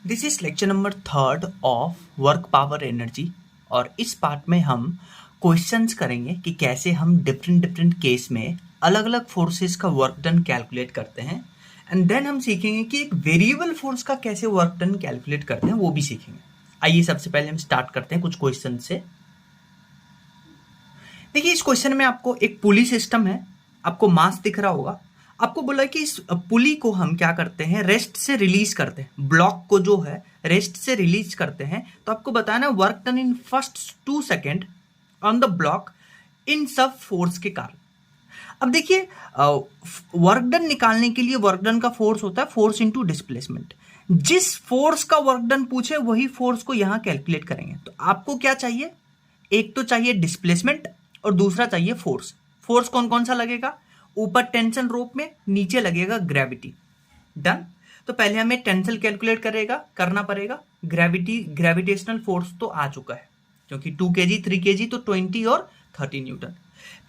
This is lecture number 3 of work power energy. और इस part में हम क्वेश्चंस करेंगे कि कैसे हम डिफरेंट केस में अलग अलग फोर्सेस का वर्क डन कैलकुलेट करते हैं। एंड देन हम सीखेंगे कि एक वेरिएबल फोर्स का कैसे वर्क डन कैलकुलेट करते हैं, वो भी सीखेंगे। आइए सबसे पहले हम स्टार्ट करते हैं कुछ क्वेश्चन से। देखिए, इस क्वेश्चन में आपको एक पुली सिस्टम है, आपको मास दिख रहा होगा। आपको बोला कि इस पुली को हम क्या करते हैं, रेस्ट से रिलीज करते हैं, ब्लॉक को जो है रेस्ट से रिलीज करते हैं। तो आपको बताना work done in first 2 second on the block in सब फोर्स के कारण। अब देखिए, वर्क डन निकालने के लिए वर्क डन का फोर्स होता है फोर्स इंटू डिस्प्लेसमेंट। जिस फोर्स का वर्क डन पूछे वही फोर्स को यहां कैलकुलेट करेंगे। तो आपको क्या चाहिए, एक तो चाहिए डिस्प्लेसमेंट और दूसरा चाहिए फोर्स। फोर्स कौन कौन सा लगेगा, ऊपर टेंशन रोप में, नीचे लगेगा ग्रेविटी। डन। तो पहले हमें टेंशन कैलकुलेट करना पड़ेगा। ग्रेविटेशनल फोर्स तो आ चुका है, क्योंकि 2 kg 3 kg तो 20 और 30 न्यूटन।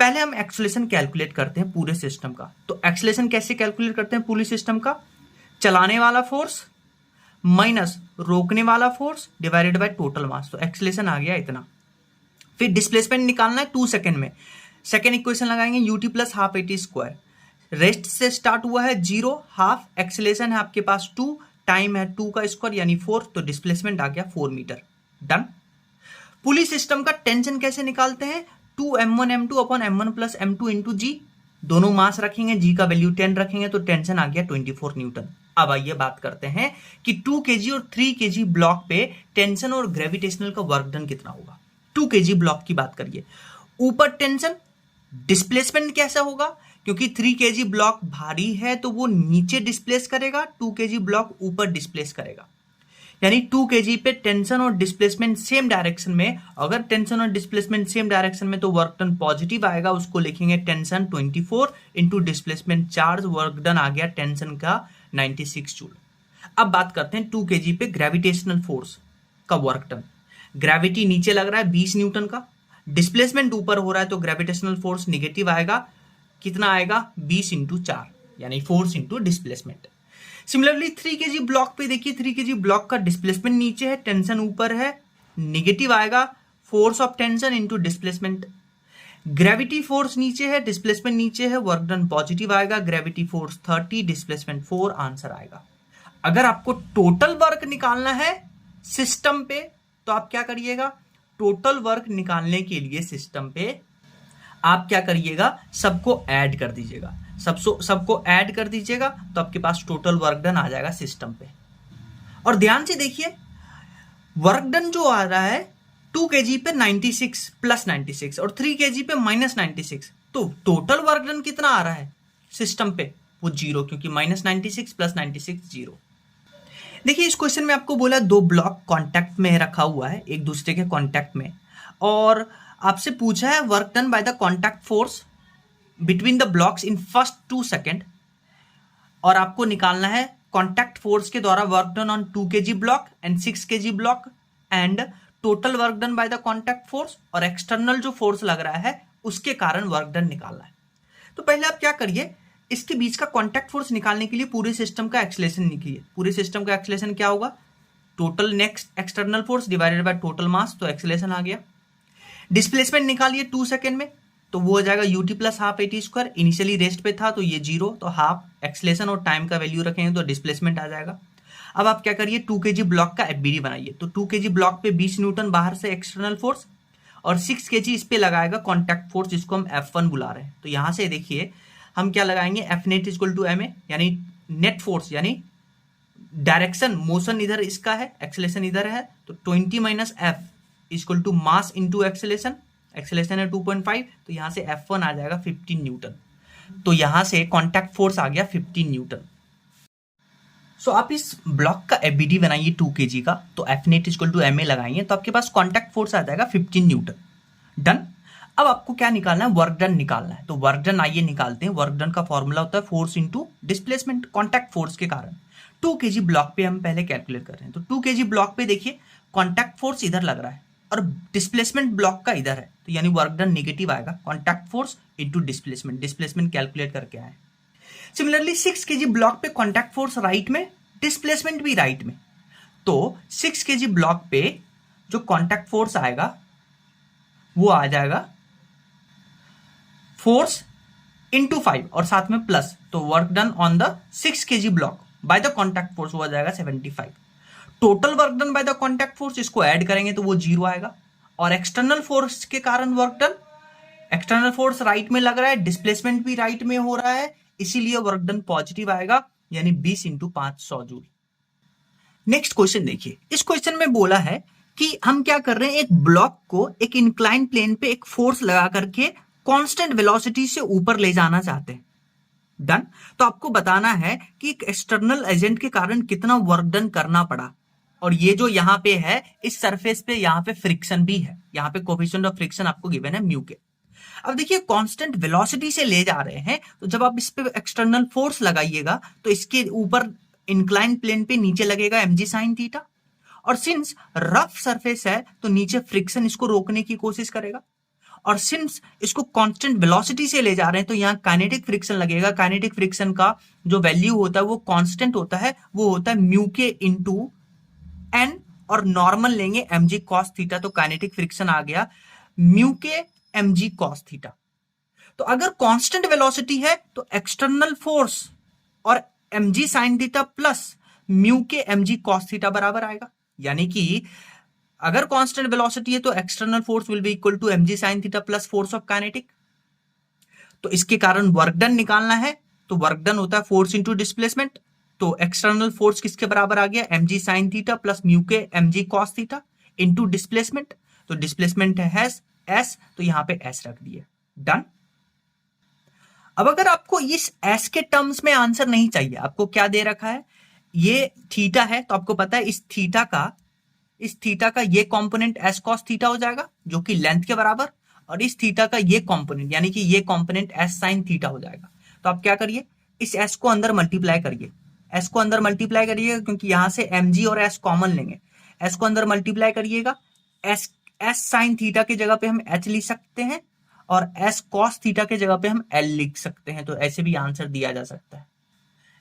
पहले हम एक्सेलरेशन कैलकुलेट करते हैं पूरे सिस्टम का। तो एक्सेलरेशन कैसे कैलकुलेट करते हैं पूरे सिस्टम का, चलाने वाला फोर्स माइनस रोकने वाला force divided by total mass. तो एक्सेलरेशन आ गया इतना। फिर डिस्प्लेसमेंट निकालना है 2 सेकेंड में। सेकेंड इक्वेशन लगाएंगे ut plus half at square. Rest से स्टार्ट हुआ है 0, हाफ एक्सेलरेशन है आपके पास 2, टाइम है 2 का स्क्वायर यानी 4, तो डिस्प्लेसमेंट आ गया 4 मीटर। डन। पुली सिस्टम का टेंशन कैसे निकालते हैं, 2m1m2 upon m1 plus m2 into जी। दोनों मास रखेंगे, जी का वैल्यू 10 रखेंगे, तो टेंशन आ गया 24 न्यूटन। अब आइए बात करते हैं कि 2 kg और 3 kg ब्लॉक पे टेंशन और ग्रेविटेशनल का वर्क डन कितना होगा। 2 kg ब्लॉक की बात करिए, ऊपर टेंशन, डिस्प्लेसमेंट कैसा होगा, क्योंकि 3 kg ब्लॉक भारी है तो वो नीचे डिस्प्लेस करेगा, 2 kg ब्लॉक ऊपर डिस्प्लेस करेगा। यानी 2 kg पे टेंशन और डिस्प्लेसमेंट सेम डायरेक्शन में। अगर टेंशन और डिस्प्लेसमेंट सेम डायरेक्शन में तो वर्क डन पॉजिटिव आएगा, उसको लिखेंगे tension 24 into displacement charge. Work done आ गया टेंशन का 96 जूल। अब बात करते हैं 2 kg पे ग्रेविटेशनल फोर्स का वर्क डन। ग्रेविटी नीचे लग रहा है 20 न्यूटन का, डिस्प्लेसमेंट ऊपर हो रहा है तो ग्रेविटेशनल फोर्स निगेटिव आएगा। कितना आएगा, 20 इंटू 4 यानी force into displacement. Similarly 3 kg block पे देखिए, 3 kg ब्लॉक का डिस्प्लेसमेंट नीचे है, टेंशन ऊपर है, निगेटिव आएगा, force of tension into displacement. Gravity force नीचे है, डिस्प्लेसमेंट नीचे है, वर्क डन पॉजिटिव आएगा, ग्रेविटी फोर्स 30, डिस्प्लेसमेंट 4, आंसर आएगा। अगर आपको टोटल वर्क निकालना है सिस्टम पे तो आप क्या करिएगा, टोटल वर्क निकालने के लिए सिस्टम पे आप क्या करिएगा, सबको ऐड कर दीजिएगा। सबको ऐड कर दीजिएगा तो आपके पास टोटल वर्क डन आ जाएगा सिस्टम पे। और ध्यान से देखिए, वर्क डन जो आ रहा है 2 kg पे 96 प्लस 96 और 3 kg पे माइनस 96, तो टोटल वर्क डन कितना आ रहा है सिस्टम पे, वो 0, क्योंकि माइनस 96 प्लस 96 0। देखिए, इस क्वेश्चन में आपको बोला 2 ब्लॉक कांटेक्ट में रखा हुआ है, एक दूसरे के कांटेक्ट में, और आपसे पूछा है work done by the contact force between the blocks in first 2 second. और आपको निकालना है कांटेक्ट फोर्स के द्वारा work done on 2 kg block and 6 kg block and total work done by the contact force, और एक्सटर्नल जो force लग रहा है उसके कारण वर्क डन निकालना है। तो पहले आप क्या करिए, इसके बीच का कांटेक्ट फोर्स निकालने के लिए पूरे सिस्टम का एक्सेलरेशन निकालिए। पूरे सिस्टम का एक्सेलरेशन क्या होगा, total next external force divided by total mass, तो एक्सेलरेशन आ गया। डिस्प्लेसमेंट निकालिए 2 सेकेंड में, तो वो हो जाएगा ut plus half at square. Initially rest पे था तो ये 0, तो हाफ एक्सेलरेशन और टाइम का वैल्यू रखेंगे तो डिस्प्लेसमेंट आ जाएगा। अब आप क्या करिए, 2 kg ब्लॉक का FBD बनाइए। तो 2 kg ब्लॉक पे 20 न्यूटन बाहर से एक्सटर्नल फोर्स और 6 kg इस पे लगाएगा कॉन्टैक्ट फोर्स, जिसको हम F1 बुला रहे हैं। तो यहां से देखिए हम क्या लगाएंगे, F net equal to ma, यानी नेट फोर्स यानी डायरेक्शन मोशन इधर इसका है, एक्सेलरेशन इधर है, तो 20 minus F equal to mass into acceleration. Acceleration है 2.5, तो यहां से F1 आ जाएगा 15 न्यूटन। तो यहां से कॉन्टैक्ट फोर्स आ गया 15 न्यूटन। सो आप इस ब्लॉक का FBD बनाइए 2 kg का, तो F net equal to ma लगाएंगे तो आपके पास कॉन्टैक्ट फोर्स आ जाएगा 15 न्यूटन। डन। अब आपको क्या निकालना है, वर्क डन निकालना है। तो वर्क डन आइए निकालते हैं। वर्क डन का फॉर्मूला होता है force into displacement, contact force के कारण। 2 kg ब्लॉक पे हम पहले कैलकुलेट कर रहे हैं। तो 2 kg ब्लॉक पे देखिए कॉन्टैक्ट फोर्स इधर लग रहा है और डिस्प्लेसमेंट ब्लॉक का इधर है, तो यानी वर्क डन नेगेटिव आएगा। Contact force into displacement, displacement calculate करके आए। सिमिलरली 6 kg ब्लॉक पे कॉन्टैक्ट फोर्स राइट में, डिस्प्लेसमेंट भी राइट में, तो 6 kg ब्लॉक पे जो कॉन्टैक्ट फोर्स आएगा वो आ जाएगा फोर्स इंटू 5 और साथ में प्लस, तो work done on the 6 kg block by the contact force वो आ जाएगा 75। Total work done by the contact force इसको ऐड करेंगे तो वो 0 आएगा, और एक्सटर्नल फोर्स के कारण work done, external force right में लग रहा है, डिस्प्लेसमेंट भी राइट में हो रहा है, इसीलिए वर्क डन पॉजिटिव आएगा, यानी 20 इंटू 500 जूल। नेक्स्ट क्वेश्चन देखिए, इस क्वेश्चन में बोला है कि हम क्या कर रहे हैं, एक ब्लॉक को एक इंक्लाइन प्लेन पे एक फोर्स लगा करके कांस्टेंट वेलोसिटी से ऊपर ले जाना चाहते हैं। डन। तो आपको बताना है कि एक एक्सटर्नल एजेंट के कारण कितना वर्क डन करना पड़ा, और ये जो यहाँ पे है इस सरफेस पे यहाँ पे फ्रिक्शन भी है, यहाँ पे कोएफिशिएंट ऑफ फ्रिक्शन आपको गिवन है म्यू के। अब देखिए कांस्टेंट वेलोसिटी से ले जा रहे हैं, तो जब आप इस पे एक्सटर्नल फोर्स लगाइएगा तो इसके ऊपर इंक्लाइन प्लेन पे नीचे लगेगा mg sin थीटा, और सिंस रफ सरफेस है तो नीचे फ्रिक्शन इसको रोकने की कोशिश करेगा, और सिंस इसको कांस्टेंट वेलोसिटी से ले जा रहे हैं तो यहाँ काइनेटिक फ्रिक्शन लगेगा। काइनेटिक फ्रिक्शन का जो वैल्यू होता है वो कांस्टेंट होता है, वो होता है म्यू के इंटू एन, और नॉर्मल लेंगे mg cos थीटा, तो काइनेटिक फ्रिक्शन आ गया mu k mg cos theta. तो अगर कांस्टेंट वेलोसिटी है तो एक्सटर्नल फोर्स और mg sin theta plus mu k mg cos theta बराबर आएगा, यानी कि अगर कांस्टेंट वेलोसिटी है तो external force will be equal to mg sin theta plus force of kinetic. तो इसके कारण वर्क डन निकालना है, तो वर्क डन होता है फोर्स इंटू डिस्प्लेसमेंट, तो एक्सटर्नल फोर्स किसके बराबर आ गया, mg sin theta plus mu k mg cos theta into displacement, तो डिस्प्लेसमेंट है s, तो यहां पे s रख दिए। डन। अब अगर आपको इस s के टर्म्स में आंसर नहीं चाहिए, आपको क्या दे रखा है, ये थीटा है, तो आपको पता है इस थीटा का ये कंपोनेंट s cos थीटा हो जाएगा जो कि लेंथ के बराबर, और इस थीटा का ये कंपोनेंट यानी कि ये कंपोनेंट s sin थीटा हो जाएगा। तो आप क्या करिए, इस s को अंदर मल्टीप्लाई करिए, s को अंदर मल्टीप्लाई करिएगा क्योंकि यहां से mg और s कॉमन लेंगे, s को अंदर मल्टीप्लाई करिएगा, s sin थीटा की जगह पे हम h लिख सकते हैं और s cos थीटा की जगह पे हम l लिख सकते हैं, तो ऐसे भी आंसर दिया जा सकता है।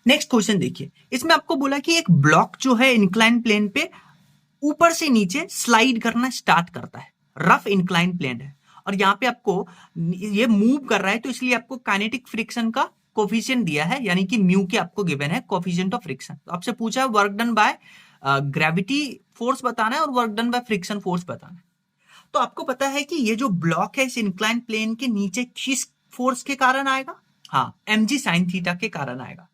नेक्स्ट क्वेश्चन देखिए, इसमें आपको बोला कि एक ब्लॉक जो है इंक्लाइन प्लेन पे ऊपर से नीचे स्लाइड करना स्टार्ट करता है, रफ इंक्लाइन प्लेन है, और यहाँ पे आपको ये मूव कर रहा है, तो इसलिए आपको काइनेटिक फ्रिक्शन का कोफिशिएंट दिया है, यानी कि म्यू के आपको गिवन है कोफिशिएंट ऑफ फ्रिक्शन। तो आपसे पूछा है work done by gravity force बताना है और work done by friction force बताना है। तो आपको पता है कि ये जो ब्लॉक है इस इंक्लाइन प्लेन के नीचे किस फोर्स के कारण आएगा, हाँ mg sin थीटा के कारण आएगा।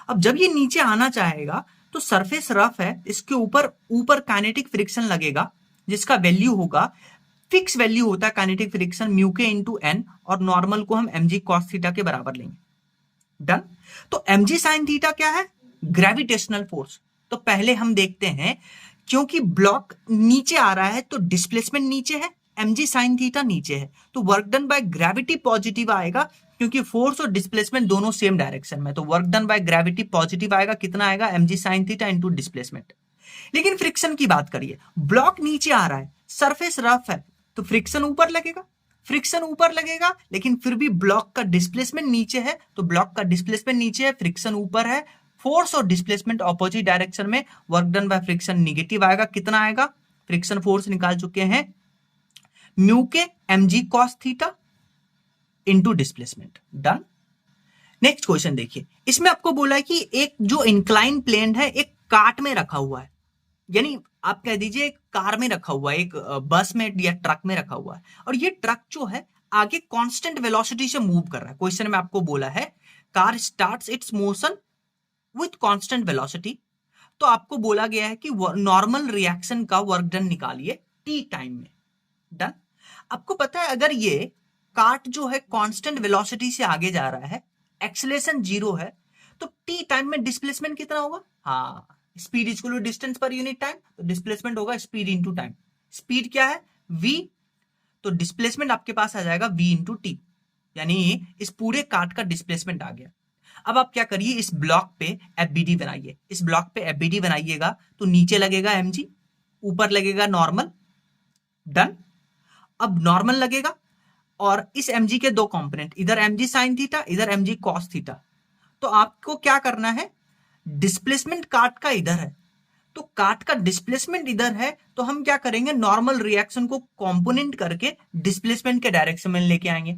अब जब ये नीचे आना चाहेगा तो सरफेस रफ है, इसके ऊपर काइनेटिक फ्रिक्शन लगेगा जिसका वैल्यू होगा, फिक्स वैल्यू होता है काइनेटिक फ्रिक्शन म्यू के इंटू एन, और नॉर्मल को हम mg cos थीटा के बराबर लेंगे। डन। तो mg sin थीटा क्या है, ग्रेविटेशनल फोर्स। तो पहले हम देखते हैं, क्योंकि ब्लॉक नीचे आ रहा है तो डिस्प्लेसमेंट नीचे है, mg sin थीटा नीचे है, तो work done by gravity positive आएगा क्योंकि फोर्स और डिस्प्लेसमेंट दोनों सेम डायरेक्शन में, तो work done by gravity positive आएगा, कितना आएगा mg sin theta into displacement. लेकिन फ्रिक्शन की बात करिए, ब्लॉक नीचे आ रहा है, सरफेस रफ है, तो फ्रिक्शन ऊपर लगेगा, लेकिन फिर भी ब्लॉक का डिस्प्लेसमेंट नीचे है, तो ब्लॉक का डिस्प्लेसमेंट नीचे है, फ्रिक्शन ऊपर है, फोर्स और डिस्प्लेसमेंट ऑपोजिट डायरेक्शन में, work done by friction negative आएगा, कितना आएगा, फ्रिक्शन फोर्स निकाल चुके हैं mu k mg cos theta into displacement. Done. Next question देखिए, इसमें आपको बोला है कि एक जो इंक्लाइन प्लेन है एक कार्ट में रखा हुआ है, यानी आप कह दीजिए एक कार में रखा हुआ है, एक बस में या ट्रक में रखा हुआ है, और ये ट्रक जो है आगे कांस्टेंट वेलोसिटी से मूव कर रहा है। क्वेश्चन में आपको बोला है car starts it's motion with constant velocity, तो आपको बोला गया है कि नॉर्मल रिएक्शन का वर्क डन निकालिए टी टाइम में। डन। आपको पता है अगर ये कार्ट जो है कांस्टेंट वेलोसिटी से आगे जा रहा है, एक्सेलरेशन 0 है, तो टी टाइम में डिस्प्लेसमेंट कितना होगा, हाँ speed equal to distance per unit time, तो डिस्प्लेसमेंट होगा स्पीड इंटू टाइम। स्पीड क्या है v, तो डिस्प्लेसमेंट आपके पास आ जाएगा v इंटू टी, यानी इस पूरे कार्ट का डिस्प्लेसमेंट आ गया। अब आप क्या करिए, इस ब्लॉक पे एफबीडी बनाइए, इस ब्लॉक पे एफबीडी बनाइएगा तो नीचे लगेगा mg, ऊपर लगेगा नॉर्मल। डन। अब नॉर्मल लगेगा और इस mg के दो कंपोनेंट, इधर mg sin थीटा, इधर mg cos थीटा, तो आपको क्या करना है, डिस्प्लेसमेंट कार्ट का इधर है, तो काट का डिस्प्लेसमेंट इधर है, तो हम क्या करेंगे, नॉर्मल रिएक्शन को कंपोनेंट करके डिस्प्लेसमेंट के डायरेक्शन में लेके आएंगे,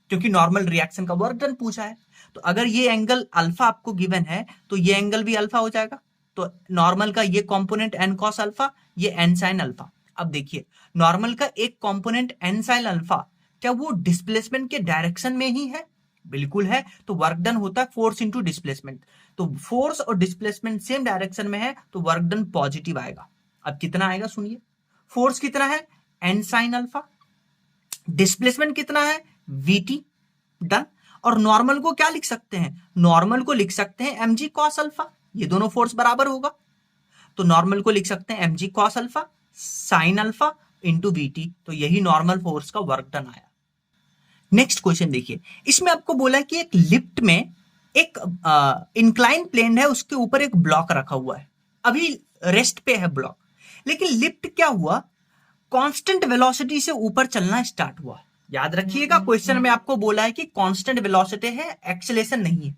क्योंकि नॉर्मल रिएक्शन का वर्क डन पूछा है। तो अगर ये एंगल अल्फा आपको गिवन है तो ये एंगल भी अल्फा हो जाएगा। तो नॉर्मल का ये कंपोनेंट एन कॉस अल्फा, ये एन साइन अल्फा। अब देखिए नॉर्मल का एक कंपोनेंट एन साइन अल्फा, क्या वो डिस्प्लेसमेंट के डायरेक्शन में ही है? बिल्कुल है। तो वर्क डन होता है फोर्स इंटू डिस्प्लेसमेंट। तो फोर्स और डिस्प्लेसमेंट सेम डायरेक्शन में है तो वर्क डन पॉजिटिव आएगा। अब कितना आएगा सुनिए, फोर्स कितना है, एन साइन अल्फा, डिस्प्लेसमेंट कितना है, वीटी, डन। और नॉर्मल को क्या लिख सकते हैं, नॉर्मल को लिख सकते हैं एमजी कॉस अल्फा, ये दोनों फोर्स बराबर होगा। तो नॉर्मल को लिख सकते हैं m g cos alpha sine alpha into VT, तो यही नॉर्मल फोर्स का वर्क डन आया। नेक्स्ट क्वेश्चन देखिए, इसमें आपको बोला है कि एक लिफ्ट में एक इंक्लाइन प्लेन है, उसके ऊपर एक ब्लॉक रखा हुआ है, अभी रेस्ट पे है ब्लॉक, लेकिन लिफ्ट क्या हुआ, कांस्टेंट वेलोसिटी से ऊपर चलना स्टार्ट हुआ। याद रखिएगा क्वेश्चन में आपको बोला है कि कांस्टेंट वेलोसिटी है, एक्सेलेरेशन नहीं है।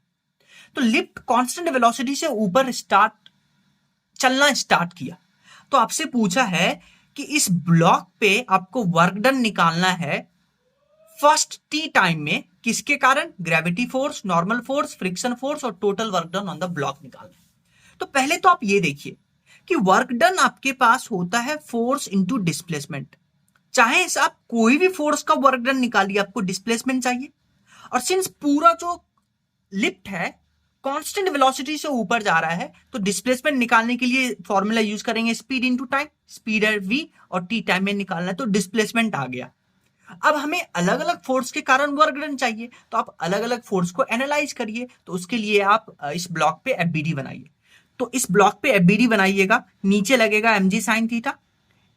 तो लिफ्ट कांस्टेंट वेलोसिटी से ऊपर चलना स्टार्ट किया, तो आपसे पूछा है कि इस ब्लॉक पे आपको वर्क डन निकालना है फर्स्ट टी टाइम में, किसके कारण, gravity force, normal force, friction force और total work done on the block निकालना है। तो पहले तो आप ये देखिए कि वर्क डन आपके पास होता है फोर्स इंटू डिस्प्लेसमेंट। चाहे आप कोई भी फोर्स का वर्क डन निकालिए, आपको डिस्प्लेसमेंट चाहिए। और सिंस पूरा जो लिफ्ट है कांस्टेंट वेलोसिटी से ऊपर जा रहा है, तो डिस्प्लेसमेंट निकालने के लिए फॉर्मूला यूज करेंगे स्पीड इंटू टाइम, स्पीड है v और t टाइम में निकालना है, तो डिस्प्लेसमेंट आ गया। अब हमें अलग अलग फोर्स के कारण वर्क डन चाहिए, तो आप अलग अलग फोर्स को एनालाइज करिए। तो उसके लिए आप इस ब्लॉक पे एफबीडी बनाइए। तो इस ब्लॉक पे एफबीडी बनाइएगा, नीचे लगेगा MG sine theta,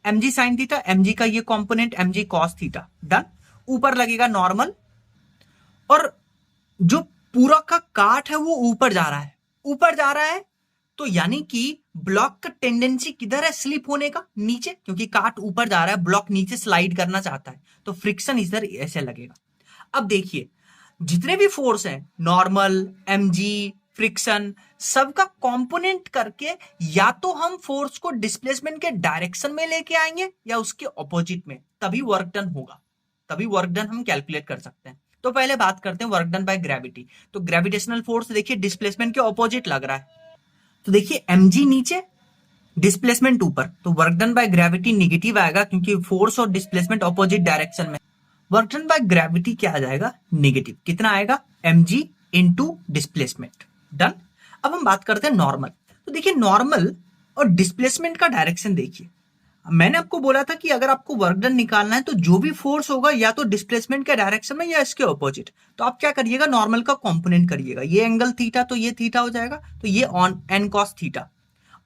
MG sine theta, MG का ये component MG cos theta, done. ऊपर लगेगा नॉर्मल, और जो पूरा का काट है वो ऊपर जा रहा है, ऊपर जा रहा है, तो यानी कि ब्लॉक का टेंडेंसी किधर है, स्लिप होने का, नीचे, क्योंकि काट ऊपर जा रहा है, ब्लॉक नीचे स्लाइड करना चाहता है, तो फ्रिक्शन इधर ऐसे लगेगा। अब देखिए जितने भी फोर्स हैं, नॉर्मल, एमजी, फ्रिक्शन, सबका कंपोनेंट करके या तो हम फोर्स को डिस्प्लेसमेंट के डायरेक्शन में लेके आएंगे या उसके ऑपोजिट में, तभी वर्क डन होगा, तभी वर्क डन हम कैलकुलेट कर सकते हैं। तो पहले बात करते हैं वर्क डन बाय ग्रेविटी। तो ग्रेविटेशनल फोर्स देखिए डिस्प्लेसमेंट के ऑपोजिट लग रहा है, तो देखिए mg नीचे, डिस्प्लेसमेंट ऊपर, तो work done by gravity negative आएगा, क्योंकि फोर्स और डिस्प्लेसमेंट ऑपोजिट डायरेक्शन में। वर्क डन बाय ग्रेविटी क्या आ जाएगा, नेगेटिव। कितना आएगा, mg इंटू डिस्प्लेसमेंट, डन। अब हम बात करते हैं नॉर्मल। तो देखिए नॉर्मल और डिस्प्लेसमेंट का डायरेक्शन देखिए, मैंने आपको बोला था कि अगर आपको वर्क डन निकालना है तो जो भी फोर्स होगा या तो डिस्प्लेसमेंट के डायरेक्शन में या इसके ऑपोजिट। तो आप क्या करिएगा, नॉर्मल का कंपोनेंट करिएगा, ये एंगल थीटा तो ये थीटा हो जाएगा, तो ये ऑन एन कॉस थीटा,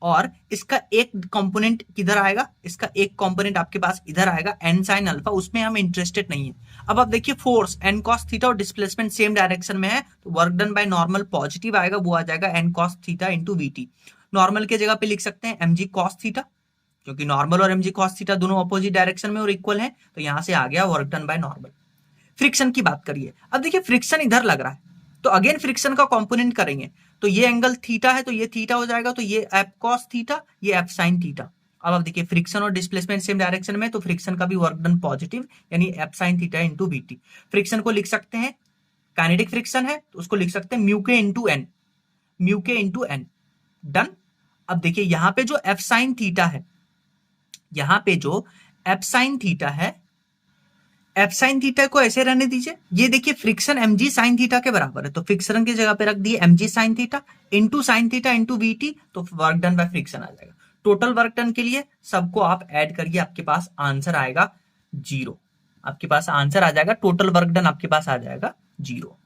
और इसका एक कंपोनेंट किधर आएगा, इसका एक कंपोनेंट आपके पास इधर आएगा एन साइन अल्फा, उसमें हम इंटरेस्टेड नहीं है। अब आप देखिए फोर्स एन कॉस थीटा और डिस्प्लेसमेंट सेम डायरेक्शन में है, तो work done by normal positive आएगा, वो आ जाएगा N cos theta into v t. Normal के जगह पे लिख सकते हैं एमजी कॉस थीटा, क्योंकि नॉर्मल और एमजी कॉस थीटा दोनों अपोजिट डायरेक्शन में और इक्वल हैं, तो यहां से आ गया work done by normal. Friction की बात करिए, अब देखिए फ्रिक्शन इधर लग रहा है, तो अगेन फ्रिक्शन का कंपोनेंट करेंगे, तो ये एंगल थीटा है तो ये थीटा हो जाएगा, तो ये एफ कॉस थीटा, ये एफ साइन थीटा। अब आप देखिए फ्रिक्शन और डिस्प्लेसमेंट सेम डायरेक्शन में, तो फ्रिक्शन का भी वर्क डन पॉजिटिव, यानी F sine theta into BT. Friction को लिख सकते हैं, काइनेटिक फ्रिक्शन है तो उसको लिख सकते हैं म्यू के इंटू एन, म्यू के इंटू एन, डन। अब देखिए यहां पे जो एफ साइन थीटा है, यहां पे जो एफ साइन थीटा है, एफ साइन थीटा को ऐसे रहने दीजिए। ये देखिए फ्रिक्शन mg साइन थीटा के बराबर है, तो फ्रिक्शन की जगह पे रख दिए mg sine theta into VT, तो वर्क डन बाय फ्रिक्शन आ जाएगा। टोटल वर्क डन के लिए सबको आप ऐड करिए, आपके पास आंसर आएगा 0, आपके पास आंसर आ जाएगा, टोटल वर्क डन आपके पास आ जाएगा 0।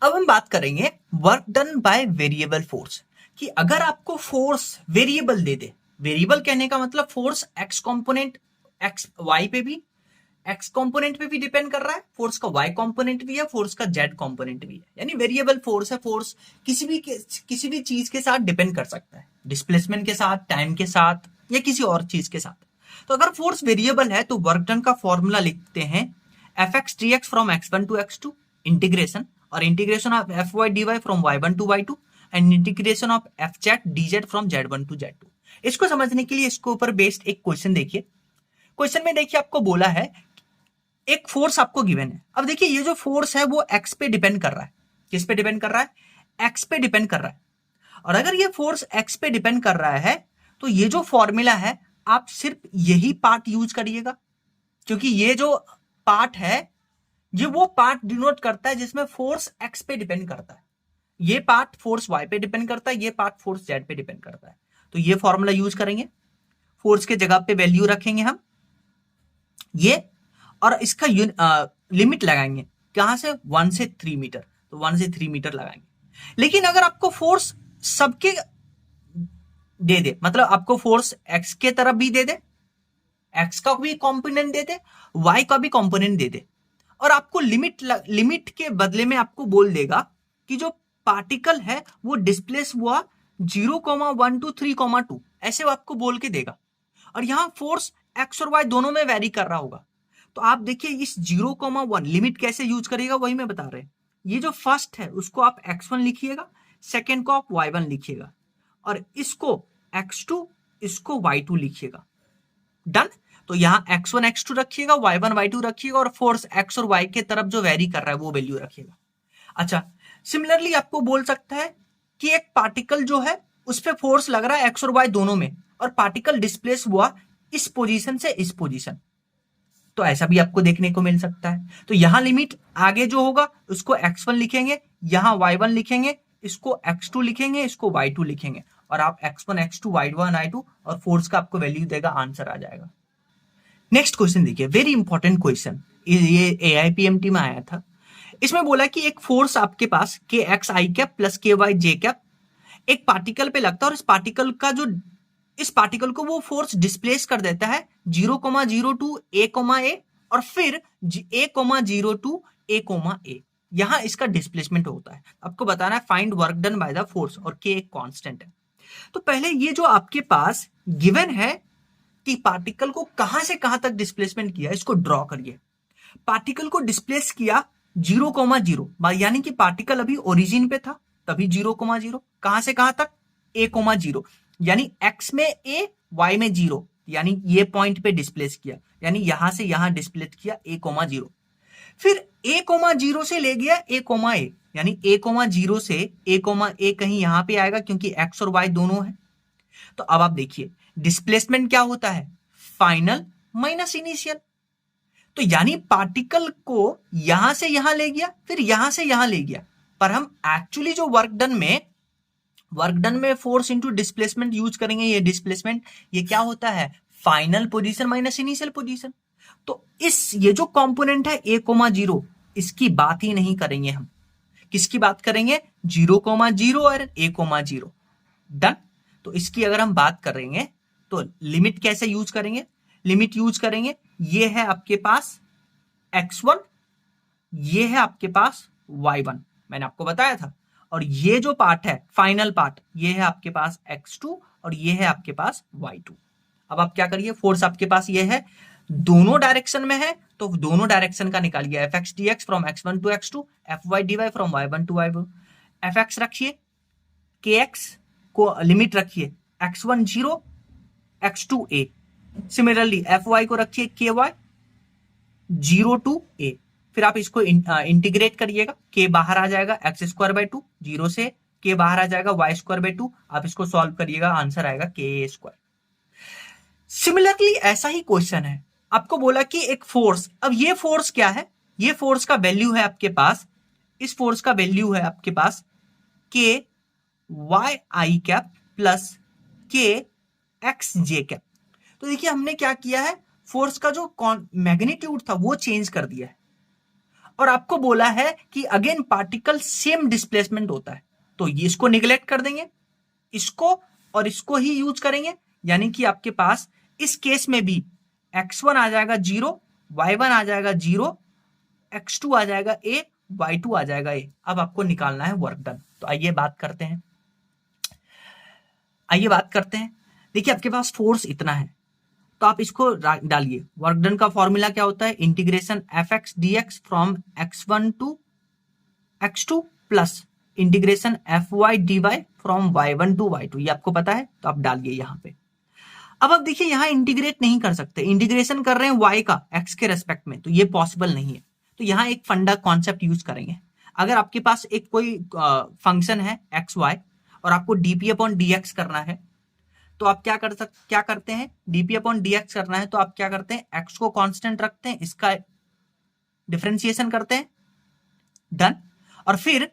अब हम बात करेंगे work done by variable force, कि अगर आपको फोर्स वेरिएबल दे दे, वेरिएबल कहने का मतलब force x component x y पे भी, एक्स कंपोनेंट पे भी डिपेंड कर रहा है, फोर्स का वाई कंपोनेंट भी है, फोर्स का जेड कंपोनेंट भी है, यानी वेरिएबल फोर्स है। फोर्स किसी भी चीज के साथ डिपेंड कर सकता है, डिस्प्लेसमेंट के साथ, टाइम के साथ, या किसी और चीज के साथ। तो अगर फोर्स वेरिएबल है तो वर्क डन का फॉर्मूला लिखते हैं F X D X from x1 to x2 integration, और integration of F Y D Y from y1 to y2 and integration of F Z D Z from z1 to z2। इसको समझने के लिए इसके ऊपर based एक question देखिए। Question में देखिए आपको बोला है एक फोर्स आपको गिवन है। अब देखिए ये जो फोर्स है वो एक्स पे डिपेंड कर रहा है। किस पे डिपेंड कर रहा है? एक्स पे डिपेंड कर रहा है। और अगर ये फोर्स एक्स पे डिपेंड कर रहा है तो ये जो फॉर्मूला है आप सिर्फ यही पार्ट यूज करिएगा, क्योंकि ये जो पार्ट है ये वो पार्ट डिनोट करता है जिसमें फोर्स एक्स पे डिपेंड करता है। ये पार्ट फोर्स वाई पे डिपेंड करता है, ये पार्ट फोर्स जेड पे डिपेंड करता है। तो ये फॉर्मूला यूज करेंगे, फोर्स के जगह पे वैल्यू रखेंगे हम ये, और इसका लिमिट लगाएंगे कहां से? 1 से 3 मीटर। तो 1 से 3 मीटर लगाएंगे। लेकिन अगर आपको फोर्स सबके दे दे, मतलब आपको फोर्स एक्स के तरफ भी दे दे, एक्स का भी कंपोनेंट दे दे, वाई का भी कंपोनेंट दे दे, और आपको लिमिट के बदले में आपको बोल देगा कि जो पार्टिकल है वो डिस्प्लेस हुआ 0,1 to 3,2, ऐसे वो आपको बोल के देगा। और यहां फोर्स एक्स और वाई दोनों में वेरी कर रहा होगा। तो आप देखिए इस 0,1 लिमिट कैसे यूज करेगा वही मैं बता रहे हैं। ये जो फर्स्ट है उसको आप x1 लिखिएगा, सेकेंड को आप y1 लिखिएगा, और इसको x2, इसको y2 लिखिएगा। डन। तो यहां x1 x2 रखिएगा, y1 y2 रखिएगा, और फोर्स x और y के तरफ जो वेरी कर रहा है वो वैल्यू रखिएगा। अच्छा, सिमिलरली आपको बोल सकता है कि एक पार्टिकल जो है उस पर फोर्स लग रहा है x और y दोनों में, और पार्टिकल डिस्प्लेस हुआ इस पोजीशन से इस पोजीशन। तो ऐसा भी आपको देखने को मिल सकता है। तो यहां लिमिट आगे जो होगा उसको x1 लिखेंगे, यहां y1 लिखेंगे, इसको x2 लिखेंगे, इसको y2 लिखेंगे, और आप x1 x2 y1 y2 और फोर्स का आपको वैल्यू देगा, आंसर आ जाएगा। नेक्स्ट क्वेश्चन देखिए, वेरी इंपॉर्टेंट क्वेश्चन, ये AIPMT में आया था। इसमें बोला कि एक फोर्स आपके पास के एक्स आई कैप प्लस के वाई जे कैप एक पार्टिकल पे लगता है, और इस पार्टिकल को वो फोर्स डिस्प्लेस कर देता है 0,02 a, और फिर a,02 a, यहां इसका डिस्प्लेसमेंट होता है। आपको बताना है find work done by the force, और k एक कांस्टेंट है। तो पहले ये जो आपके पास गिवन है कि पार्टिकल को कहां से कहां तक डिस्प्लेसमेंट किया, इसको ड्रॉ करिए। पार्टिकल को डिस्प्लेस किया 0,0, यानी कि पार्टिकल अभी ओरिजिन पे था तभी 0,0, कहां से कहां तक? a,0, यानी x में a, y में 0, यानी ये पॉइंट पे डिस्प्लेस किया, यानी यहां से यहां डिस्प्लेस किया a,0। फिर a,0 से ले गया a,a, यानी a,0 से a,a कहीं यहां पे आएगा क्योंकि x और y दोनों है। तो अब आप देखिए डिस्प्लेसमेंट क्या होता है? Final minus initial. तो यानी पार्टिकल को यहां से यहां ले गया, फिर यहां से यहां ले गया, पर हम एक्चुअली जो वर्क डन में फोर्स इंटू डिस्प्लेसमेंट यूज करेंगे। ये डिस्प्लेसमेंट ये क्या होता है? Final position minus initial position. तो ये जो कंपोनेंट है a,0, इसकी बात ही नहीं करेंगे हम। किसकी बात करेंगे? 0,0 और a,0। डन। तो इसकी अगर हम बात करेंगे तो लिमिट कैसे यूज करेंगे? लिमिट यूज करेंगे, ये है आपके पास x1, ये है आपके पास y1, मैंने आपको बताया था। और ये जो पार्ट है फाइनल पार्ट, ये है आपके पास x2, और ये है आपके पास y2। अब आप क्या करिए, फोर्स आपके पास ये है, दोनों डायरेक्शन में है, तो दोनों डायरेक्शन का निकालिए। fx dx from x1 to x2, fy dy from y1 to y2। fx रखिए, kx को लिमिट रखिए x1 0, x2 a। Similarly fy को रखिए ky 0 टू a। फिर आप इसको इंटीग्रेट करिएगा, k बाहर आ जाएगा x²/2, 0 से k बाहर आ जाएगा y²/2। आप इसको सॉल्व करिएगा, आंसर आएगा ka²। सिमिलरली ऐसा ही क्वेश्चन है, आपको बोला कि एक फोर्स, अब ये फोर्स क्या है? ये फोर्स का वैल्यू है आपके पास, इस फोर्स का वैल्यू है आपके पास k वाई आई कैप प्लस के एक्स जे कैप। तो देखिए हमने क्या किया है, फोर्स का जो मैग्नीट्यूड था वो चेंज कर दिया है, और आपको बोला है कि अगेन पार्टिकल सेम डिस्प्लेसमेंट होता है। तो ये इसको निगलेक्ट कर देंगे, इसको और इसको ही यूज करेंगे, यानी कि आपके पास इस केस में भी x1 आ जाएगा 0, y1 आ जाएगा 0, x2 आ जाएगा a, y2 आ जाएगा a। अब आपको निकालना है वर्क डन। तो आइए बात करते हैं, देखिए आपके पास फोर्स इतना है, तो आप इसको डालिए। वर्क डन का फॉर्मूला क्या होता है? Integration fx dx from x1 to x2 plus integration fy dy from y1 to y2। ये आपको पता है, तो आप डालिए यहां पे। अब आप देखिए यहाँ इंटीग्रेट नहीं कर सकते, इंटीग्रेशन कर रहे हैं y का x के रेस्पेक्ट में, तो ये पॉसिबल नहीं है। तो यहाँ एक फंडा कॉन्सेप्ट यूज करेंगे। अगर आपके पास एक कोई फंक्शन है एक्स वाई और आपको डीपी अपॉन डीएक्स करना है, तो आप क्या करते हैं, डीपी अपॉन डीएक्स करना है तो आप क्या करते हैं, एक्स को कांस्टेंट रखते हैं, इसका डिफरेंशिएशन करते हैं, डन। और फिर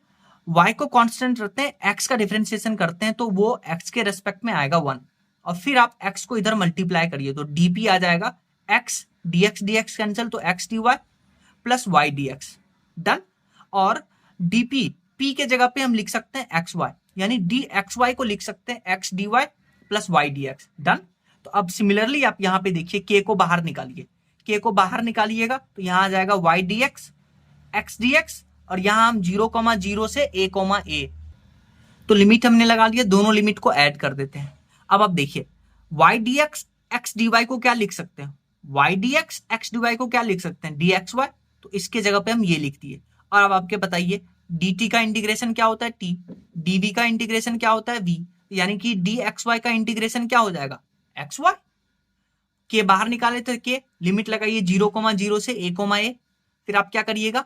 y को कांस्टेंट रखते हैं, x का डिफरेंशिएशन करते हैं, तो वो x के रेस्पेक्ट में आएगा 1। और फिर आप x को इधर मल्टीप्लाई करिए तो dp आ जाएगा x, dx dx कैंसिल, तो x dy plus y dx, done. और dp p के जगह पे हम लिख सकते हैं xy, यानी dxy को लिख सकते हैं x dy plus y dx, done. तो अब सिमिलरली आप यहाँ पे देखिए k को बाहर निकालिए, k को बाहर निकालिएगा तो यहाँ आ जाएगा y dx x dx, और यहां हम 0,0 से a, तो लिमिट हमने लगा लिया, दोनों लिमिट को ऐड कर देते हैं। अब आप देखिए y dx x dy को क्या लिख सकते हैं, y dx x dy को क्या लिख सकते हैं, dxy, तो इसके जगह पे हम ये लिख दिए। और अब आपके बताइए dt का इंटीग्रेशन क्या होता है t, dv का इंटीग्रेशन क्या होता है v, यानी कि dxy का इंटीग्रेशन क्या हो जाएगा xy, के बाहर निकाले तो के, लिमिट लगाइए 0,0 से a, फिर आप क्या करिएगा,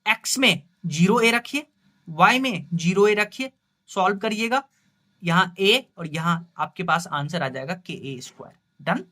x में 0a रखिए, y में 0a रखिए, सॉल्व करिएगा, यहां a और यहां आपके पास आंसर आ जाएगा ka², डन।